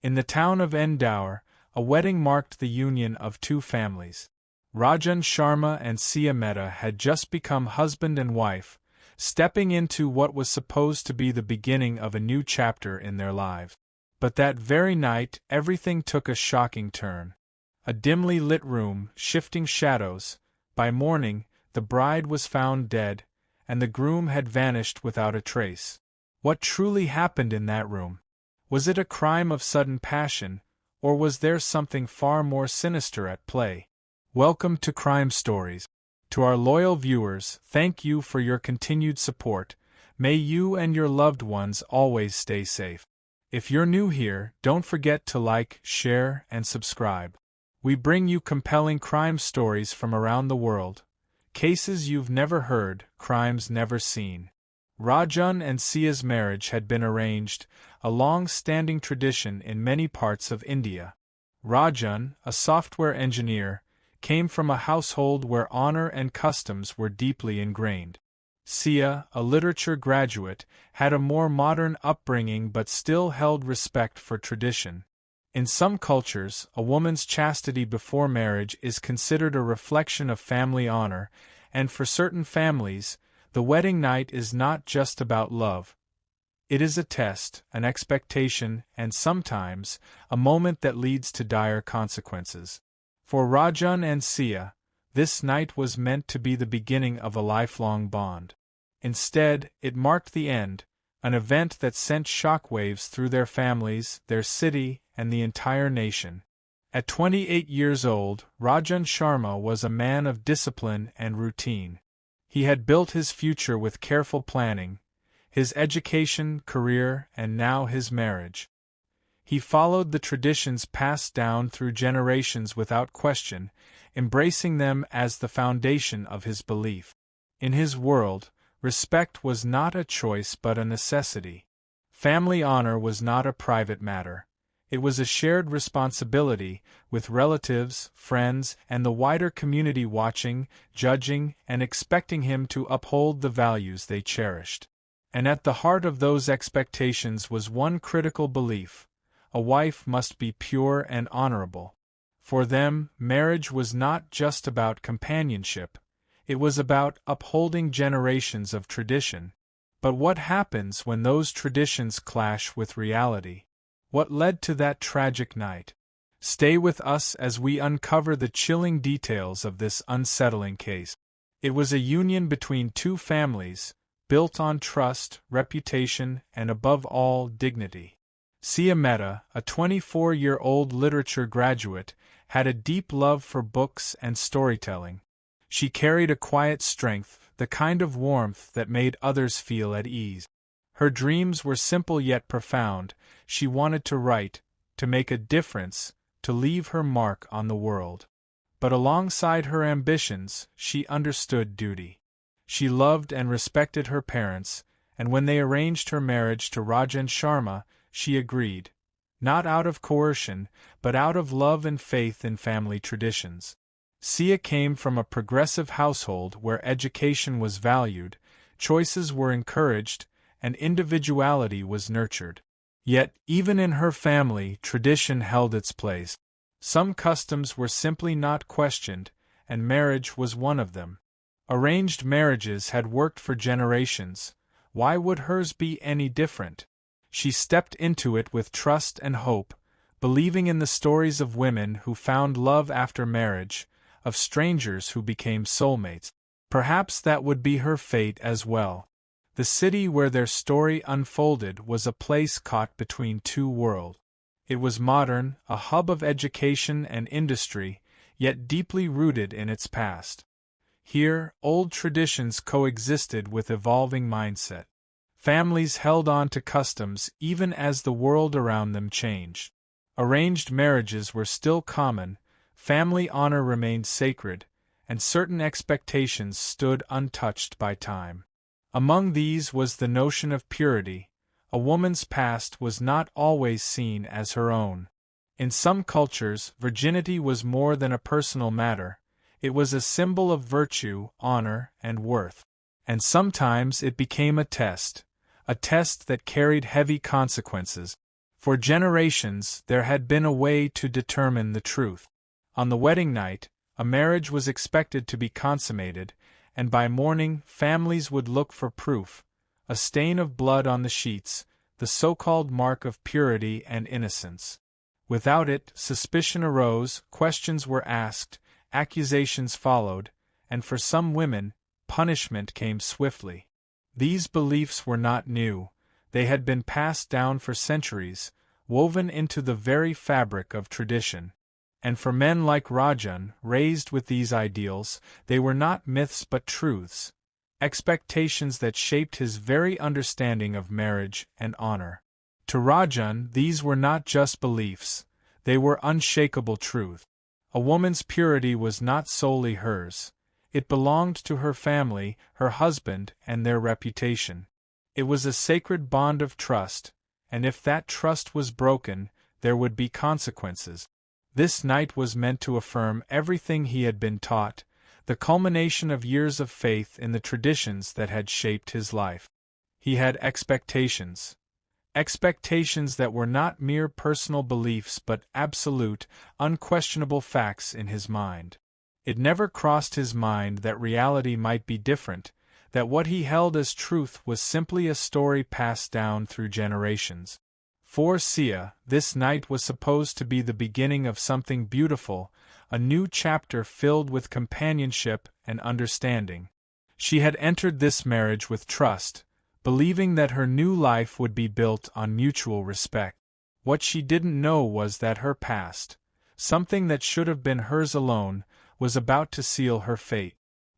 In the town of Endorsement, a wedding marked the union of two families. Rajan Sharma and Sia Mehta had just become husband and wife, stepping into what was supposed to be the beginning of a new chapter in their lives. But that very night, everything took a shocking turn. A dimly lit room, shifting shadows. By morning, the bride was found dead, and the groom had vanished without a trace. What truly happened in that room? Was it a crime of sudden passion, or was there something far more sinister at play? Welcome to Crime Stories. To our loyal viewers, thank you for your continued support. May you and your loved ones always stay safe. If you're new here, don't forget to like, share, and subscribe. We bring you compelling crime stories from around the world. Cases you've never heard, crimes never seen. Rajan and Sia's marriage had been arranged, a long-standing tradition in many parts of India. Rajan, a software engineer, came from a household where honor and customs were deeply ingrained. Sia, a literature graduate, had a more modern upbringing but still held respect for tradition. In some cultures, a woman's chastity before marriage is considered a reflection of family honor, and for certain families, the wedding night is not just about love. It is a test, an expectation, and sometimes, a moment that leads to dire consequences. For Rajan and Sia, this night was meant to be the beginning of a lifelong bond. Instead, it marked the end, an event that sent shockwaves through their families, their city, and the entire nation. At 28 years old, Rajan Sharma was a man of discipline and routine. He had built his future with careful planning, his education, career, and now his marriage. He followed the traditions passed down through generations without question, embracing them as the foundation of his belief. In his world, respect was not a choice but a necessity. Family honor was not a private matter. It was a shared responsibility, with relatives, friends, and the wider community watching, judging, and expecting him to uphold the values they cherished. And at the heart of those expectations was one critical belief: a wife must be pure and honorable. For them, marriage was not just about companionship, it was about upholding generations of tradition. But what happens when those traditions clash with reality? What led to that tragic night? Stay with us as we uncover the chilling details of this unsettling case. It was a union between two families, built on trust, reputation, and above all, dignity. Sia Mehta, a 24-year-old literature graduate, had a deep love for books and storytelling. She carried a quiet strength, the kind of warmth that made others feel at ease. Her dreams were simple yet profound. She wanted to write, to make a difference, to leave her mark on the world. But alongside her ambitions, she understood duty. She loved and respected her parents, and when they arranged her marriage to Rajan Sharma, she agreed, not out of coercion, but out of love and faith in family traditions. Sia came from a progressive household where education was valued, choices were encouraged, and individuality was nurtured. Yet, even in her family, tradition held its place. Some customs were simply not questioned, and marriage was one of them. Arranged marriages had worked for generations. Why would hers be any different? She stepped into it with trust and hope, believing in the stories of women who found love after marriage, of strangers who became soulmates. Perhaps that would be her fate as well. The city where their story unfolded was a place caught between two worlds. It was modern, a hub of education and industry, yet deeply rooted in its past. Here, old traditions coexisted with evolving mindset. Families held on to customs even as the world around them changed. Arranged marriages were still common, family honor remained sacred, and certain expectations stood untouched by time. Among these was the notion of purity. A woman's past was not always seen as her own. In some cultures, virginity was more than a personal matter. It was a symbol of virtue, honor, and worth. And sometimes it became a test that carried heavy consequences. For generations there had been a way to determine the truth. On the wedding night, a marriage was expected to be consummated, and by morning families would look for proof, a stain of blood on the sheets, the so-called mark of purity and innocence. Without it, suspicion arose, questions were asked, accusations followed, and for some women, punishment came swiftly. These beliefs were not new. They had been passed down for centuries, woven into the very fabric of tradition. And for men like Rajan, raised with these ideals, they were not myths but truths, expectations that shaped his very understanding of marriage and honor. To Rajan, these were not just beliefs, they were unshakable truth. A woman's purity was not solely hers. It belonged to her family, her husband, and their reputation. It was a sacred bond of trust, and if that trust was broken, there would be consequences. This night was meant to affirm everything he had been taught, the culmination of years of faith in the traditions that had shaped his life. He had expectations. Expectations that were not mere personal beliefs but absolute, unquestionable facts in his mind. It never crossed his mind that reality might be different, that what he held as truth was simply a story passed down through generations. For Sia, this night was supposed to be the beginning of something beautiful, a new chapter filled with companionship and understanding. She had entered this marriage with trust, believing that her new life would be built on mutual respect. What she didn't know was that her past, something that should have been hers alone, was about to seal her fate.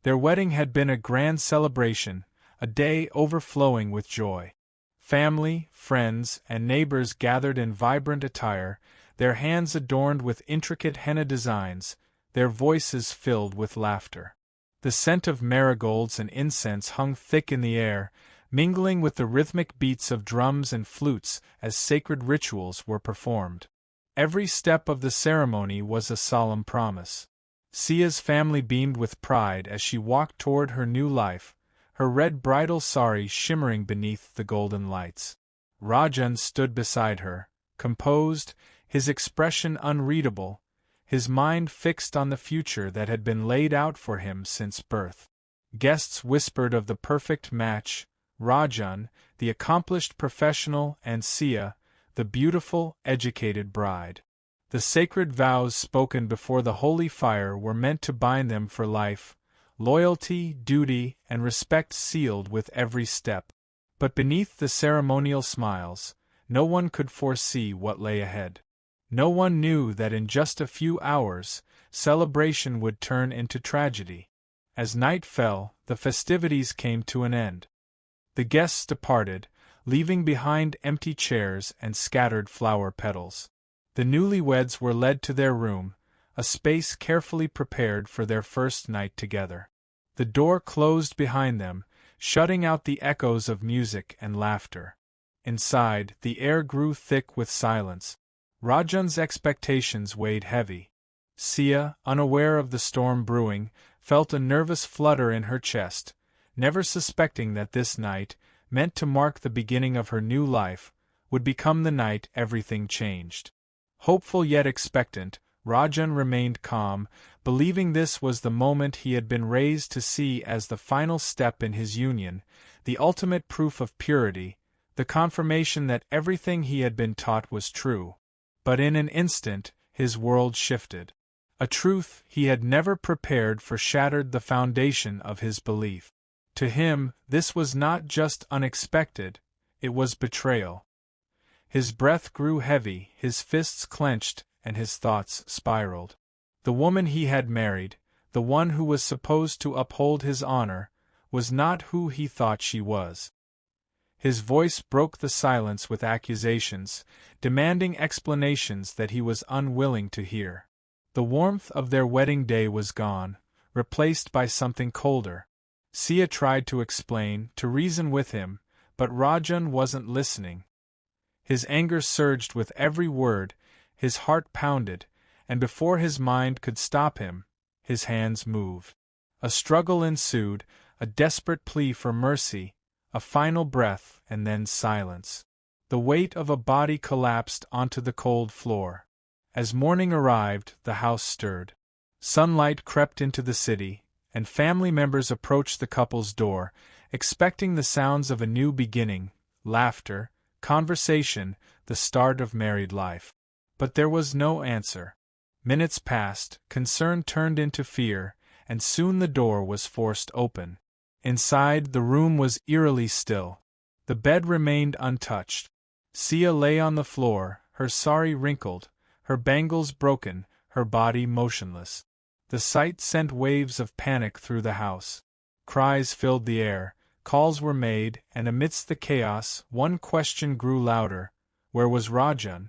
Their wedding had been a grand celebration, a day overflowing with joy. Family, friends, and neighbors gathered in vibrant attire, their hands adorned with intricate henna designs, their voices filled with laughter. The scent of marigolds and incense hung thick in the air, mingling with the rhythmic beats of drums and flutes as sacred rituals were performed. Every step of the ceremony was a solemn promise. Sia's family beamed with pride as she walked toward her new life, her red bridal sari shimmering beneath the golden lights. Rajan stood beside her, composed, his expression unreadable, his mind fixed on the future that had been laid out for him since birth. Guests whispered of the perfect match, Rajan, the accomplished professional, and Sia, the beautiful, educated bride. The sacred vows spoken before the holy fire were meant to bind them for life, loyalty, duty, and respect sealed with every step. But beneath the ceremonial smiles, no one could foresee what lay ahead. No one knew that in just a few hours, celebration would turn into tragedy. As night fell, the festivities came to an end. The guests departed, leaving behind empty chairs and scattered flower petals. The newlyweds were led to their room, a space carefully prepared for their first night together. The door closed behind them, shutting out the echoes of music and laughter. Inside, the air grew thick with silence. Rajan's expectations weighed heavy. Sia, unaware of the storm brewing, felt a nervous flutter in her chest, never suspecting that this night, meant to mark the beginning of her new life, would become the night everything changed. Hopeful yet expectant, Rajan remained calm, believing this was the moment he had been raised to see as the final step in his union, the ultimate proof of purity, the confirmation that everything he had been taught was true. But in an instant, his world shifted. A truth he had never prepared for shattered the foundation of his belief. To him, this was not just unexpected, it was betrayal. His breath grew heavy, his fists clenched, and his thoughts spiraled. The woman he had married, the one who was supposed to uphold his honor, was not who he thought she was. His voice broke the silence with accusations, demanding explanations that he was unwilling to hear. The warmth of their wedding day was gone, replaced by something colder. Sia tried to explain, to reason with him, but Rajan wasn't listening. His anger surged with every word, his heart pounded, and before his mind could stop him, his hands moved. A struggle ensued, a desperate plea for mercy, a final breath, and then silence. The weight of a body collapsed onto the cold floor. As morning arrived, the house stirred. Sunlight crept into the city, and family members approached the couple's door, expecting the sounds of a new beginning, laughter, conversation, the start of married life. But there was no answer. Minutes passed, concern turned into fear, and soon the door was forced open. Inside, the room was eerily still. The bed remained untouched. Sia lay on the floor, her sari wrinkled, her bangles broken, her body motionless. The sight sent waves of panic through the house. Cries filled the air, calls were made, and amidst the chaos, one question grew louder: where was Rajan?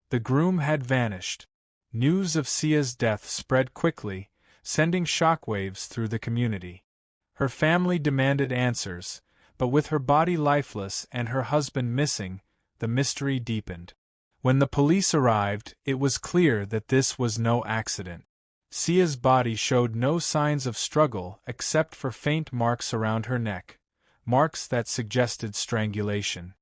The groom had vanished. News of Sia's death spread quickly, sending shockwaves through the community. Her family demanded answers, but with her body lifeless and her husband missing, the mystery deepened. When the police arrived, it was clear that this was no accident. Sia's body showed no signs of struggle except for faint marks around her neck, marks that suggested strangulation.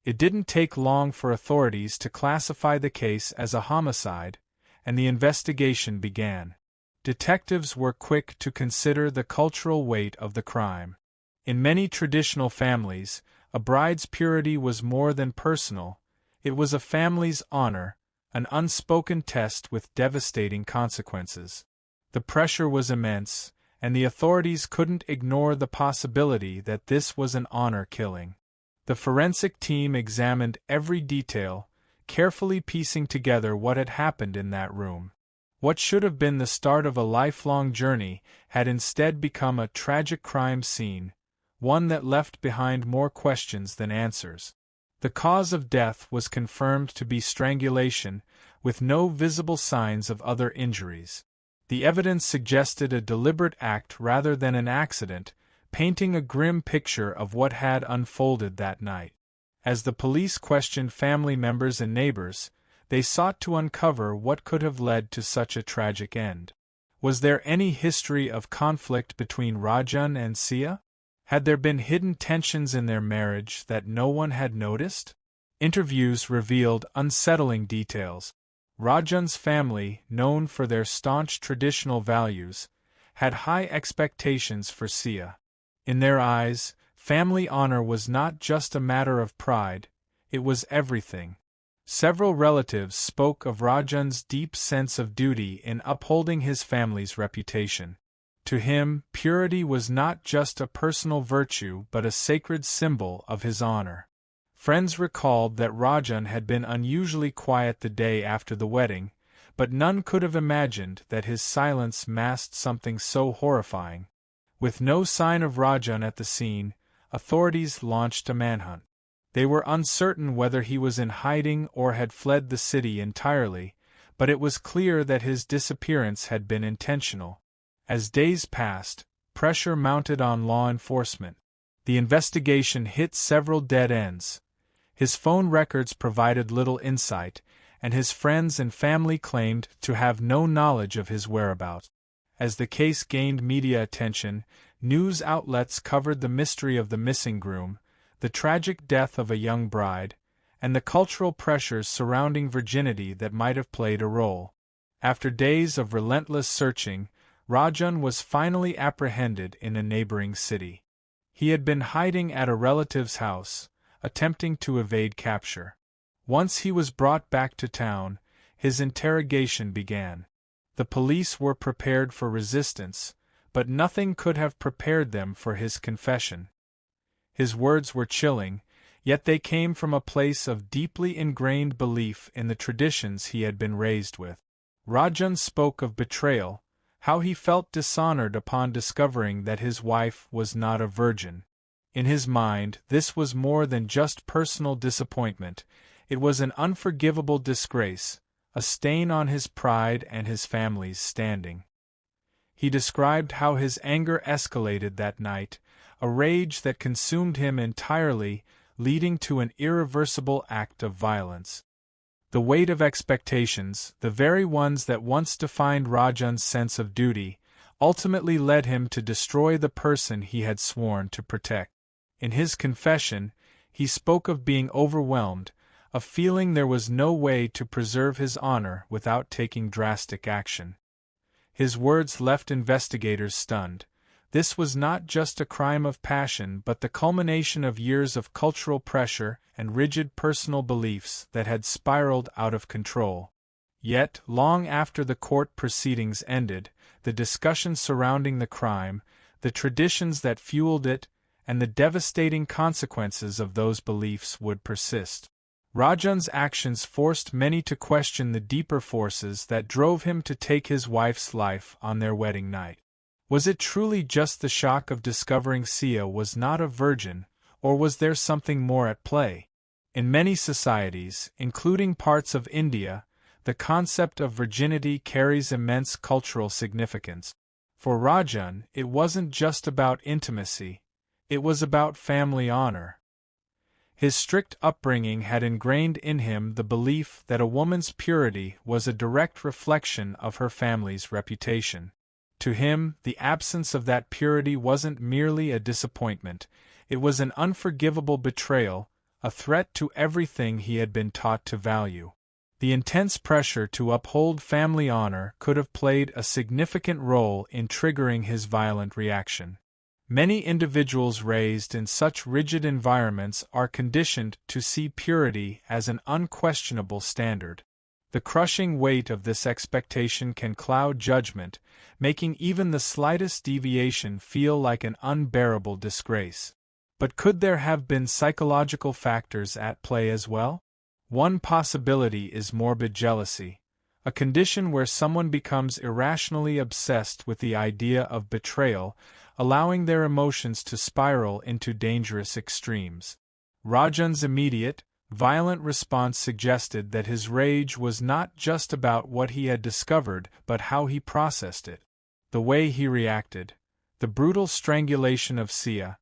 It didn't take long for authorities to classify the case as a homicide, and the investigation began. Detectives were quick to consider the cultural weight of the crime. In many traditional families, a bride's purity was more than personal, it was a family's honor, an unspoken test with devastating consequences. The pressure was immense, and the authorities couldn't ignore the possibility that this was an honor killing. The forensic team examined every detail, carefully piecing together what had happened in that room. What should have been the start of a lifelong journey had instead become a tragic crime scene, one that left behind more questions than answers. The cause of death was confirmed to be strangulation, with no visible signs of other injuries. The evidence suggested a deliberate act rather than an accident, painting a grim picture of what had unfolded that night. As the police questioned family members and neighbors, they sought to uncover what could have led to such a tragic end. Was there any history of conflict between Rajan and Sia? Had there been hidden tensions in their marriage that no one had noticed? Interviews revealed unsettling details. Rajan's family, known for their staunch traditional values, had high expectations for Sia. In their eyes, family honor was not just a matter of pride, it was everything. Several relatives spoke of Rajan's deep sense of duty in upholding his family's reputation. To him, purity was not just a personal virtue but a sacred symbol of his honor. Friends recalled that Rajan had been unusually quiet the day after the wedding, but none could have imagined that his silence masked something so horrifying. With no sign of Rajan at the scene, authorities launched a manhunt. They were uncertain whether he was in hiding or had fled the city entirely, but it was clear that his disappearance had been intentional. As days passed, pressure mounted on law enforcement. The investigation hit several dead ends. His phone records provided little insight, and his friends and family claimed to have no knowledge of his whereabouts. As the case gained media attention, news outlets covered the mystery of the missing groom, the tragic death of a young bride, and the cultural pressures surrounding virginity that might have played a role. After days of relentless searching, Rajan was finally apprehended in a neighboring city. He had been hiding at a relative's house, attempting to evade capture. Once he was brought back to town, his interrogation began. The police were prepared for resistance, but nothing could have prepared them for his confession. His words were chilling, yet they came from a place of deeply ingrained belief in the traditions he had been raised with. Rajan spoke of betrayal, how he felt dishonored upon discovering that his wife was not a virgin. In his mind, this was more than just personal disappointment, it was an unforgivable disgrace, a stain on his pride and his family's standing. He described how his anger escalated that night, a rage that consumed him entirely, leading to an irreversible act of violence. The weight of expectations, the very ones that once defined Rajan's sense of duty, ultimately led him to destroy the person he had sworn to protect. In his confession, he spoke of being overwhelmed, a feeling there was no way to preserve his honor without taking drastic action. His words left investigators stunned. This was not just a crime of passion but the culmination of years of cultural pressure and rigid personal beliefs that had spiraled out of control. Yet, long after the court proceedings ended, the discussion surrounding the crime, the traditions that fueled it, and the devastating consequences of those beliefs would persist. Rajan's actions forced many to question the deeper forces that drove him to take his wife's life on their wedding night. Was it truly just the shock of discovering Sia was not a virgin, or was there something more at play? In many societies, including parts of India, the concept of virginity carries immense cultural significance. For Rajan, it wasn't just about intimacy, it was about family honor. His strict upbringing had ingrained in him the belief that a woman's purity was a direct reflection of her family's reputation. To him, the absence of that purity wasn't merely a disappointment, it was an unforgivable betrayal, a threat to everything he had been taught to value. The intense pressure to uphold family honor could have played a significant role in triggering his violent reaction. Many individuals raised in such rigid environments are conditioned to see purity as an unquestionable standard. The crushing weight of this expectation can cloud judgment, making even the slightest deviation feel like an unbearable disgrace. But could there have been psychological factors at play as well? One possibility is morbid jealousy, a condition where someone becomes irrationally obsessed with the idea of betrayal, allowing their emotions to spiral into dangerous extremes. Rajan's immediate, violent response suggested that his rage was not just about what he had discovered but how he processed it. The way he reacted, the brutal strangulation of Sia,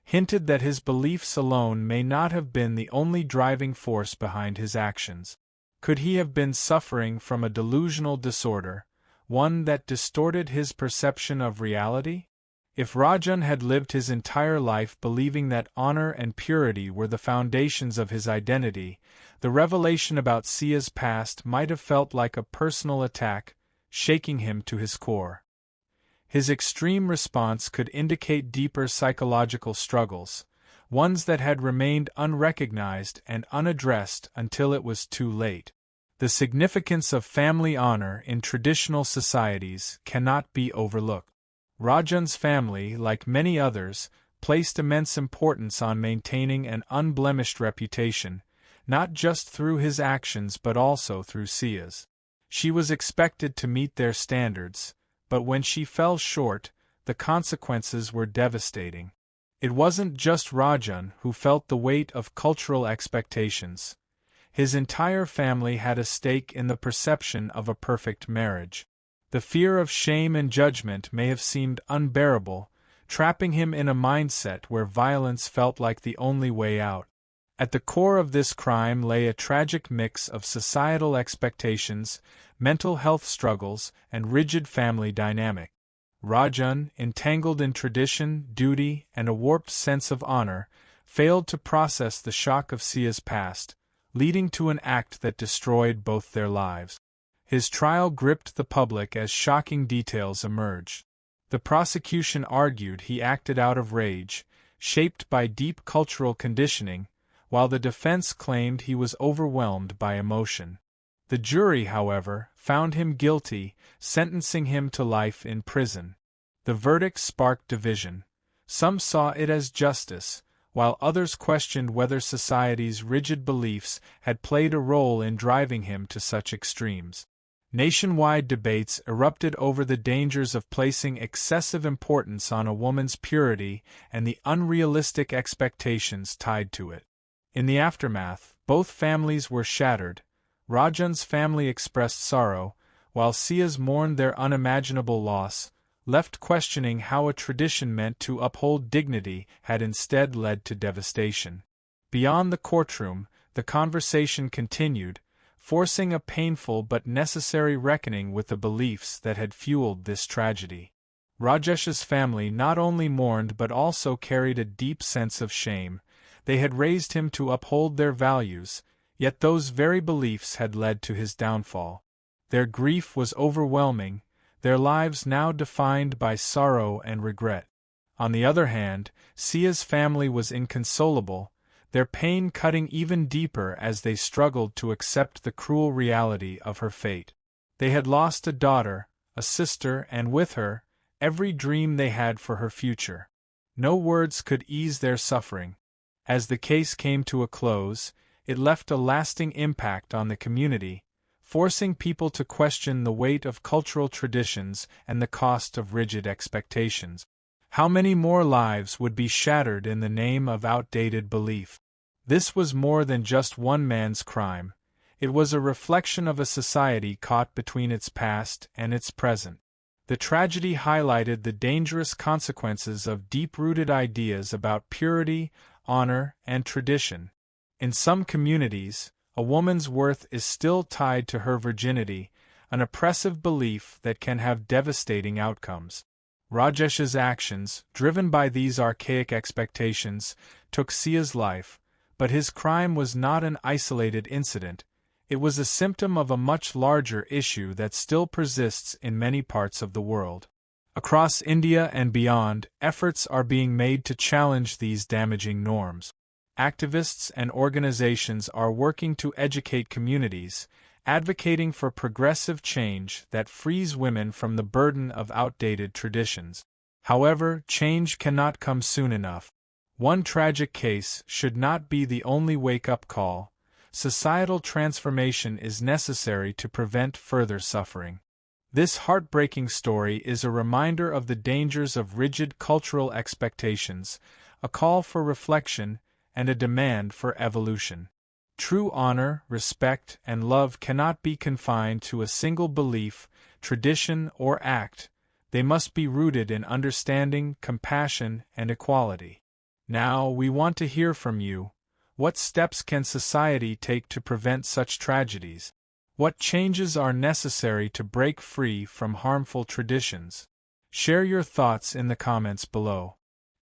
hinted that his beliefs alone may not have been the only driving force behind his actions. Could he have been suffering from a delusional disorder, one that distorted his perception of reality? If Rajan had lived his entire life believing that honor and purity were the foundations of his identity, the revelation about Sia's past might have felt like a personal attack, shaking him to his core. His extreme response could indicate deeper psychological struggles, ones that had remained unrecognized and unaddressed until it was too late. The significance of family honor in traditional societies cannot be overlooked. Rajan's family, like many others, placed immense importance on maintaining an unblemished reputation, not just through his actions but also through Sia's. She was expected to meet their standards, but when she fell short, the consequences were devastating. It wasn't just Rajan who felt the weight of cultural expectations. His entire family had a stake in the perception of a perfect marriage. The fear of shame and judgment may have seemed unbearable, trapping him in a mindset where violence felt like the only way out. At the core of this crime lay a tragic mix of societal expectations, mental health struggles, and rigid family dynamic. Rajan, entangled in tradition, duty, and a warped sense of honor, failed to process the shock of Sia's past, leading to an act that destroyed both their lives. His trial gripped the public as shocking details emerged. The prosecution argued he acted out of rage, shaped by deep cultural conditioning, while the defense claimed he was overwhelmed by emotion. The jury, however, found him guilty, sentencing him to life in prison. The verdict sparked division. Some saw it as justice, while others questioned whether society's rigid beliefs had played a role in driving him to such extremes. Nationwide debates erupted over the dangers of placing excessive importance on a woman's purity and the unrealistic expectations tied to it. In the aftermath, both families were shattered. Rajan's family expressed sorrow, while Sia's mourned their unimaginable loss, left questioning how a tradition meant to uphold dignity had instead led to devastation. Beyond the courtroom, the conversation continued, forcing a painful but necessary reckoning with the beliefs that had fueled this tragedy. Rajesh's family not only mourned but also carried a deep sense of shame. They had raised him to uphold their values, Yet those very beliefs had led to his downfall. Their grief was overwhelming, their lives now defined by sorrow and regret. On the other hand, Sia's family was inconsolable, their pain cutting even deeper as they struggled to accept the cruel reality of her fate. They had lost a daughter, a sister, and with her, every dream they had for her future. No words could ease their suffering. As the case came to a close, it left a lasting impact on the community, forcing people to question the weight of cultural traditions and the cost of rigid expectations. How many more lives would be shattered in the name of outdated belief? This was more than just one man's crime. It was a reflection of a society caught between its past and its present. The tragedy highlighted the dangerous consequences of deep-rooted ideas about purity, honor, and tradition. In some communities, a woman's worth is still tied to her virginity, an oppressive belief that can have devastating outcomes. Rajesh's actions, driven by these archaic expectations, took Sia's life, but his crime was not an isolated incident. It was a symptom of a much larger issue that still persists in many parts of the world. Across India and beyond, efforts are being made to challenge these damaging norms. Activists and organizations are working to educate communities, advocating for progressive change that frees women from the burden of outdated traditions. However, change cannot come soon enough. One tragic case should not be the only wake-up call. Societal transformation is necessary to prevent further suffering. This heartbreaking story is a reminder of the dangers of rigid cultural expectations, a call for reflection, and a demand for evolution. True honor, respect, and love cannot be confined to a single belief, tradition, or act. They must be rooted in understanding, compassion, and equality. Now, we want to hear from you. What steps can society take to prevent such tragedies? What changes are necessary to break free from harmful traditions? Share your thoughts in the comments below.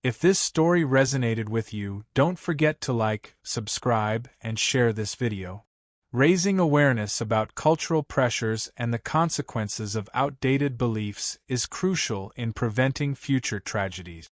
If this story resonated with you, don't forget to like, subscribe, and share this video. Raising awareness about cultural pressures and the consequences of outdated beliefs is crucial in preventing future tragedies.